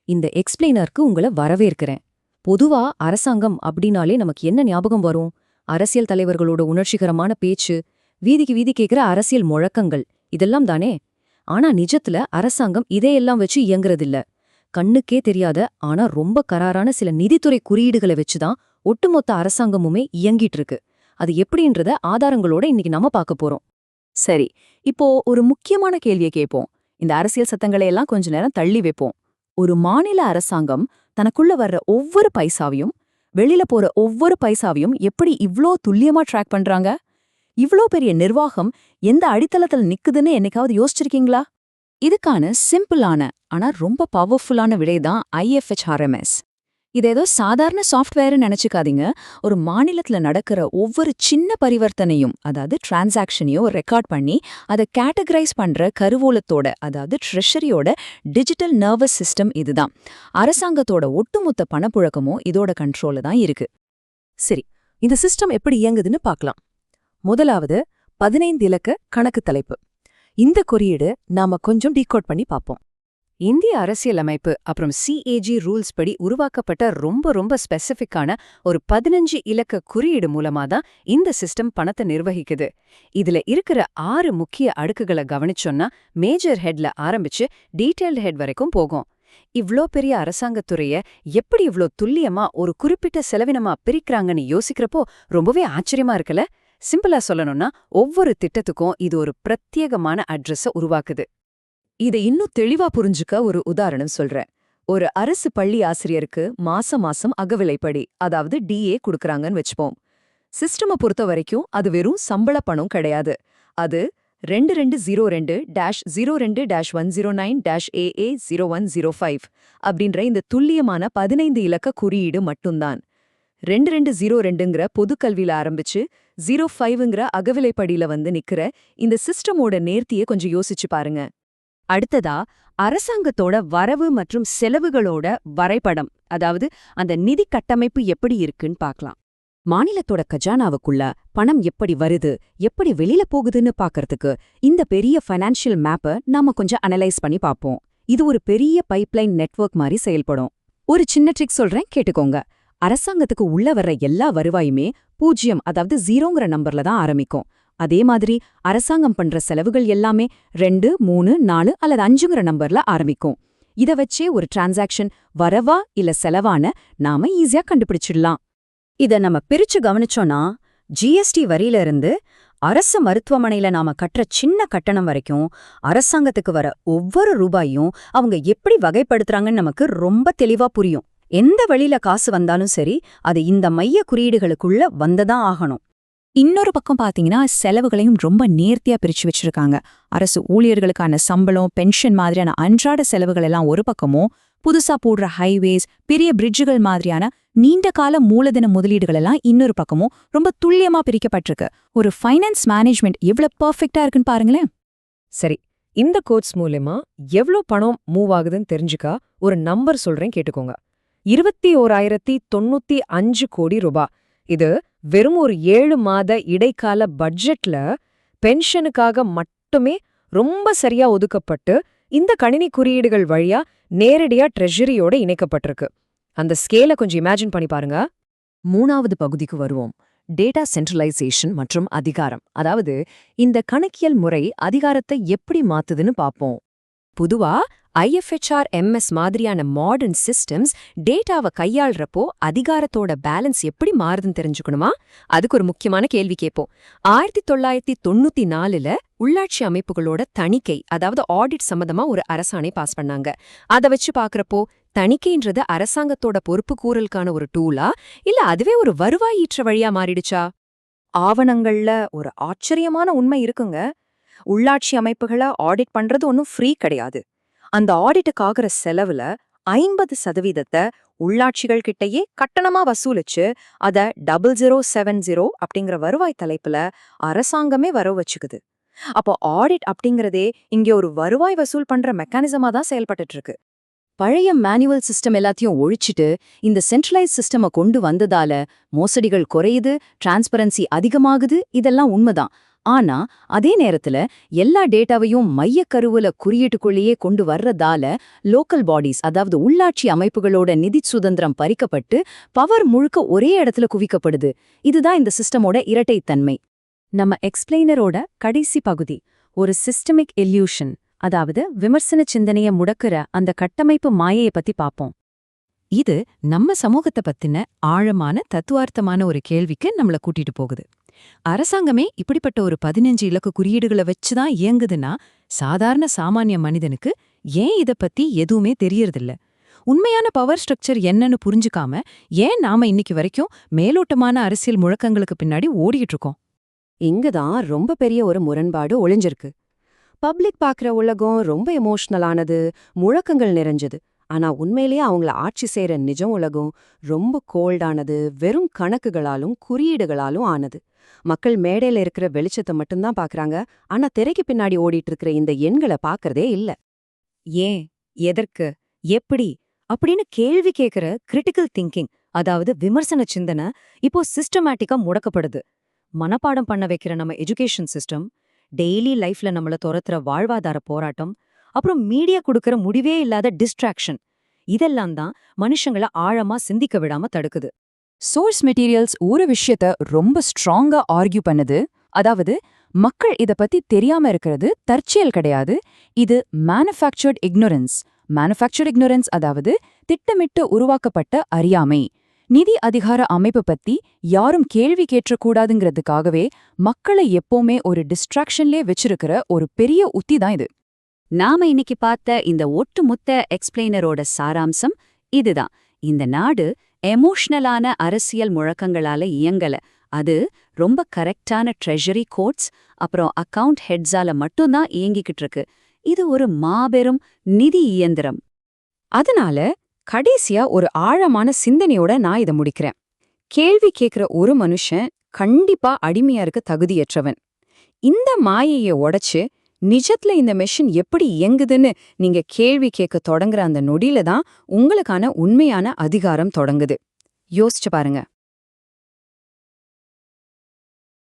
இந்த எக்ஸ்பிளைனருக்கு உங்கள வரவேற்கிறேன். பொதுவா அரசாங்கம் அப்படின்னாலே நமக்கு என்ன ஞாபகம் வரும்? அரசியல் தலைவர்களோட உணர்ச்சிகரமான பேச்சு, வீதிக்கு வீதி கேட்கிற அரசியல் முழக்கங்கள், இதெல்லாம் தானே? ஆனா நிஜத்துல அரசாங்கம் இதையெல்லாம் வச்சு இயங்குறதில்ல. கண்ணுக்கே தெரியாத ஆனா ரொம்ப கராரான சில நிதித்துறை குறியீடுகளை வச்சுதான் ஒட்டுமொத்த அரசாங்கமுமே இயங்கிட்டு இருக்கு. அது எப்படின்றத ஆதாரங்களோட இன்னைக்கு நம்ம பார்க்க போறோம். சரி, இப்போ ஒரு முக்கியமான கேள்வியை கேட்போம். இந்த அரசியல் சத்தங்களை எல்லாம் கொஞ்ச நேரம் தள்ளி வைப்போம். ஒரு மாநில அரசாங்கம் தனக்குள்ள வர்ற ஒவ்வொரு பைசாவையும், வெளியில போற ஒவ்வொரு பைசாவையும் எப்படி இவ்ளோ துல்லியமா ட்ராக் பண்றாங்க? இவ்ளோ பெரிய நிர்வாகம் எந்த அடித்தளத்துல நிக்குதுன்னு என்னைக்காவது யோசிச்சிருக்கீங்களா? இதுக்கான சிம்பிளான ஆனா ரொம்ப பவர்ஃபுல்லான விடைதான் IFHRMS. இது ஏதோ சாதாரண சாஃப்ட்வேர்னு நினைச்சுக்காதீங்க. ஒரு மாநிலத்துல நடக்கிற ஒவ்வொரு சின்ன பரிவர்த்தனையும், அதாவது டிரான்சாக்ஷனையும் ரெக்கார்ட் பண்ணி அதை கேட்டகரைஸ் பண்ற கருவூலத்தோட, அதாவது ட்ரெஷரியோட டிஜிட்டல் நர்வஸ் சிஸ்டம் இதுதான். அரசாங்கத்தோட ஒட்டுமொத்த பணப்புழக்கமும் இதோட கண்ட்ரோல்ல தான் இருக்கு. சரி, இந்த சிஸ்டம் எப்படி இயங்குதுன்னு பார்க்கலாம். முதலாவது 15 இலக்க கணக்கு தலைப்பு. இந்த குறியீடு நாம கொஞ்சம் டீகோட் பண்ணி பார்ப்போம். இந்திய அரசியலமைப்பு அப்புறம் CAG ரூல்ஸ் படி உருவாக்கப்பட்ட ரொம்ப ஸ்பெசிஃபிக்கான ஒரு 15 இலக்க குறியீடு மூலமா தான் இந்த சிஸ்டம் பணத்தை நிர்வகிக்குது. இதுல இருக்கிற 6 முக்கிய அடுக்குகளை கவனிச்சோன்னா மேஜர் ஹெட்ல ஆரம்பிச்சு டீடைல்டு ஹெட் வரைக்கும் போகும். இவ்ளோ பெரிய அரசாங்கத்துறைய எப்படி இவ்ளோ துல்லியமா ஒரு குறிப்பிட்ட செலவினமா பிரிக்கிறாங்கன்னு யோசிக்கிறப்போ ரொம்பவே ஆச்சரியமா இருக்குல்ல? சிம்பிளா சொல்லணும்னா ஒவ்வொரு திட்டத்துக்கும் இது ஒரு பிரத்யேகமான அட்ரஸ உருவாக்குது. இதை இன்னும் தெளிவா புரிஞ்சுக்க ஒரு உதாரணம் சொல்றேன். ஒரு அரசு பள்ளி ஆசிரியருக்கு மாசம் அகவிலைப்படி, அதாவது DA கொடுக்கறாங்கன்னு வச்சுப்போம். சிஸ்டமை பொறுத்த வரைக்கும் அது வெறும் சம்பள பணம் கிடையாது. அது 2202-02-109-AA0105 அப்படின்ற இந்த துல்லியமான 15 இலக்க குறியீடு மட்டும்தான். 2202ங்கிற பொதுக்கல்வியில ஆரம்பிச்சு 05ங்கிற அகவிலைப்படியில வந்து நிக்கிற இந்த சிஸ்டமோட நேர்த்தியை கொஞ்சம் யோசிச்சு பாருங்க. அடுத்ததா அரசாங்கத்தோட வரவு மற்றும் செலவுகளோட வரைபடம், அதாவது அந்த நிதி கட்டமைப்பு எப்படி இருக்குன்னு பார்க்கலாம். மாநிலத்தோட கஜானாவுக்குள்ள பணம் எப்படி வருது, எப்படி வெளியில போகுதுன்னு பார்க்கறதுக்கு இந்த பெரிய ஃபைனான்ஷியல் மேப்பை நாம கொஞ்சம் அனலைஸ் பண்ணி பார்ப்போம். இது ஒரு பெரிய பைப்லைன் நெட்வொர்க் மாதிரி செயல்படும். ஒரு சின்ன ட்ரிக் சொல்றேன், கேட்டுக்கோங்க. அரசாங்கத்துக்கு உள்ள வர்ற எல்லா வருவாயுமே 0, அதாவது 0ங்கிற நம்பர்ல தான் ஆரம்பிக்கும். அதே மாதிரி அரசாங்கம் பண்ற செலவுகள் எல்லாமே 2, 3, 4 அல்லது 5ங்கிற நம்பர்ல ஆரம்பிக்கும். இத வச்சே ஒரு டிரான்சாக்ஷன் வரவா இல்ல செலவான நாம ஈஸியா கண்டுபிடிச்சிடலாம். இத நம்ம பிரிச்சு கவனிச்சோம்னா GST வரியில இருந்து அரசு மருத்துவமனையில நாம கட்டுற சின்ன கட்டணம் வரைக்கும் அரசாங்கத்துக்கு வர ஒவ்வொரு ரூபாயும் அவங்க எப்படி வகைப்படுத்துறாங்கன்னு நமக்கு ரொம்ப தெளிவா புரியும். எந்த வழியில காசு வந்தாலும் சரி, அது இந்த மைய குறியீடுகளுக்குள்ள வந்ததான் ஆகணும். இன்னொரு பக்கம் பாத்தீங்கன்னா செலவுகளையும் ரொம்ப நேர்த்தியா பிரிச்சு வச்சிருக்காங்க. அரசு ஊழியர்களுக்கான சம்பளம், பென்ஷன் மாதிரியான அன்றாட செலவுகள் எல்லாம் ஒரு பக்கமும், புதுசா போடுற ஹைவேஸ், பெரிய பிரிட்ஜுகள் மாதிரியான நீண்ட கால மூலதன முதலீடுகள் எல்லாம் இன்னொரு பக்கமும் ரொம்ப துல்லியமா பிரிக்கப்பட்டிருக்கு. ஒரு ஃபைனான்ஸ் மேனேஜ்மெண்ட் எவ்வளவு பர்ஃபெக்டா இருக்குன்னு பாருங்களேன். சரி, இந்த கோட்ஸ் மூலமா எவ்ளோ பணம் மூவ் ஆகுதுன்னு தெரிஞ்சுக்க ஒரு நம்பர் சொல்றேன், கேட்டுக்கோங்க. 21,095 கோடி ரூபாய். இது வெறும் ஒரு 7 மாத இடைக்கால பட்ஜெட்ல பென்ஷனுக்காக மட்டுமே ரொம்ப சரியா ஒதுக்கப்பட்டு இந்த கணினி குறியீடுகள் வழியா நேரடியா ட்ரெஷரியோட இணைக்கப்பட்டிருக்கு. அந்த ஸ்கேலை கொஞ்சம் இமேஜின் பண்ணி பாருங்க. 3வது பகுதிக்கு வருவோம். டேட்டா சென்ட்ரலைசேஷன் மற்றும் அதிகாரம், அதாவது இந்த கணக்கியல் முறை அதிகாரத்தை எப்படி மாத்துதுன்னு பார்ப்போம். பொதுவா IFHRMS மாதிரியான மாடர்ன் சிஸ்டம்ஸ் டேட்டாவை கையாள்றப்போ அதிகாரத்தோட பேலன்ஸ் எப்படி மாறுதுன்னு தெரிஞ்சுக்கணுமா? அதுக்கு ஒரு முக்கியமான கேள்வி கேட்போம். 1994ல உள்ளாட்சி அமைப்புகளோட தணிக்கை, அதாவது ஆடிட் சம்பந்தமா ஒரு அரசாணை பாஸ் பண்ணாங்க. அதை வச்சு பாக்குறப்போ தணிக்கைன்றது அரசாங்கத்தோட பொறுப்பு கூறலுக்கான ஒரு டூலா, இல்ல அதுவே ஒரு வருவாய் ஈற்ற வழியா மாறிடுச்சா? ஆவணங்கள்ல ஒரு ஆச்சரியமான உண்மை இருக்குங்க. உள்ளாட்சி அமைப்புகளை ஆடிட் பண்றது ஒன்னும் ஃப்ரீ கிடையாது. அந்த ஆடிட்டுக்கு ஆகிற செலவுல 50% உள்ளாட்சிகள் கிட்டயே கட்டணமா வசூலிச்சு அத 0070 அப்படிங்கிற வருவாய் தலைப்புல அரசாங்கமே வரவு வச்சுக்குது. அப்போ ஆடிட் அப்படிங்கறதே இங்க ஒரு வருவாய் வசூல் பண்ற மெக்கானிசமா தான் செயல்பட்டு இருக்கு. பழைய மேனுவல் சிஸ்டம் எல்லாத்தையும் ஒழிச்சிட்டு இந்த சென்ட்ரலைஸ் சிஸ்டமை கொண்டு வந்ததால மோசடிகள் குறையுது, டிரான்ஸ்பரன்சி அதிகமாகுது, இதெல்லாம் உண்மைதான். ஆனா அதே நேரத்துல எல்லா டேட்டாவையும் மையக்கருவுல குறியீட்டுக்குள்ளேயே கொண்டு வர்றதால லோக்கல் பாடிஸ், அதாவது உள்ளாட்சி அமைப்புகளோட நிதி சுதந்திரம் பறிக்கப்பட்டு பவர் முழுக்க ஒரே இடத்துல குவிக்கப்படுது. இதுதான் இந்த சிஸ்டமோட இரட்டைத்தன்மை. நம்ம எக்ஸ்பிளைனரோட கடைசி பகுதி ஒரு சிஸ்டமிக் இல்யூஷன், அதாவது விமர்சன சிந்தனைய முடக்குற அந்த கட்டமைப்பு மாயைய பத்தி பாப்போம். இது நம்ம சமூகத்தை பத்தின ஆழமான தத்துவார்த்தமான ஒரு கேள்விக்கு நம்மள கூட்டிட்டு போகுது. அரசாங்கமே இப்படிப்பட்ட ஒரு 15 இலக்கு குறியீடுகளை வச்சுதான் இயங்குதுன்னா சாதாரண சாமானிய மனிதனுக்கு ஏன் இத பத்தி எதுவுமே தெரியறதில்ல? உண்மையான பவர் ஸ்ட்ரக்சர் என்னன்னு புரிஞ்சுக்காம ஏன் நாம இன்னைக்கு வரைக்கும் மேலோட்டமான அரசியல் முழக்கங்களுக்கு பின்னாடி ஓடிட்டு இருக்கோம்? இங்கதான் ரொம்ப பெரிய ஒரு முரண்பாடு ஒளிஞ்சிருக்கு. பப்ளிக் பார்க்குற உலகம் ரொம்ப எமோஷனலானது, முழக்கங்கள் நிறைஞ்சது. ஆனா உண்மையிலேயே அவங்கள ஆட்சி செய்யற நிஜம் உலகம் ரொம்ப கோல்டானது, வெறும் கணக்குகளாலும் குறியீடுகளாலும் ஆனது. மக்கள் மேடையில இருக்கிற வெளிச்சத்தை மட்டும்தான் பார்க்கறாங்க, ஆனா திரைக்கு பின்னாடி ஓடிட்டு இருக்கிற இந்த எண்களை பார்க்கறதே இல்ல. ஏன், எதற்கு, எப்படி அப்படின்னு கேள்வி கேட்கிற கிரிட்டிக்கல் திங்கிங், அதாவது விமர்சன சிந்தனை இப்போ சிஸ்டமேட்டிக்கா முடக்கப்படுது. மனப்பாடம் பண்ண வைக்கிற நம்ம எஜுகேஷன் சிஸ்டம், டெய்லி லைஃப்ல நம்மள துரத்துற வாழ்வாதார போராட்டம், அப்புறம் மீடியா கொடுக்கற முடிவே இல்லாத டிஸ்ட்ராக்ஷன், இதெல்லாம் தான் மனுஷங்கள ஆழமா சிந்திக்க விடாம தடுக்குது. சோர்ஸ் மெட்டீரியல்ஸ் ஒரு விஷயத்த ரொம்ப ஸ்ட்ராங்கா ஆர்கியூ பண்ணுது. அதாவது மக்கள் இத பத்தி தெரியாம இருக்கிறது தற்செயல் கிடையாது, இது மேனுஃபேக்சர்ட் இக்னோரன்ஸ். மேனுஃபேக்சர்ட் இக்னோரன்ஸ் அதாவது திட்டமிட்டு உருவாக்கப்பட்ட அறியாமை. நிதி அதிகார அமைப்பு பத்தி யாரும் கேள்வி கேட்கக்கூடாதுங்கிறதுக்காகவே மக்களை எப்பவுமே ஒரு டிஸ்ட்ராக்ஷன்லே வச்சிருக்கிற ஒரு பெரிய உத்தி தான் இது. நாம இன்னைக்கு பார்த்த இந்த ஒட்டுமொத்த எக்ஸ்பிளைனரோட சாராம்சம் இதுதான். இந்த நாடு எமோஷனலான அரசியல் முழக்கங்களால இயங்கல. அது ரொம்ப கரெக்டான ட்ரெஷரி கோட்ஸ் அப்புறம் அக்கவுண்ட் ஹெட்ஸால மட்டும்தான் இயங்கிக்கிட்டு இருக்கு. இது ஒரு மாபெரும் நிதி இயந்திரம். அதனால கடைசியா ஒரு ஆழமான சிந்தனையோட நான் இதை முடிக்கிறேன். கேள்வி கேட்கிற ஒரு மனுஷன் கண்டிப்பா அடிமையா இருக்க தகுதியற்றவன். இந்த மாயையை உடைச்சு நிஜத்துல இந்த மெஷின் எப்படி இயங்குதுன்னு நீங்க கேள்வி கேட்க தொடங்குற அந்த நொடியில தான் உங்களுக்கான உண்மையான அதிகாரம் தொடங்குது. யோசிச்சு பாருங்க.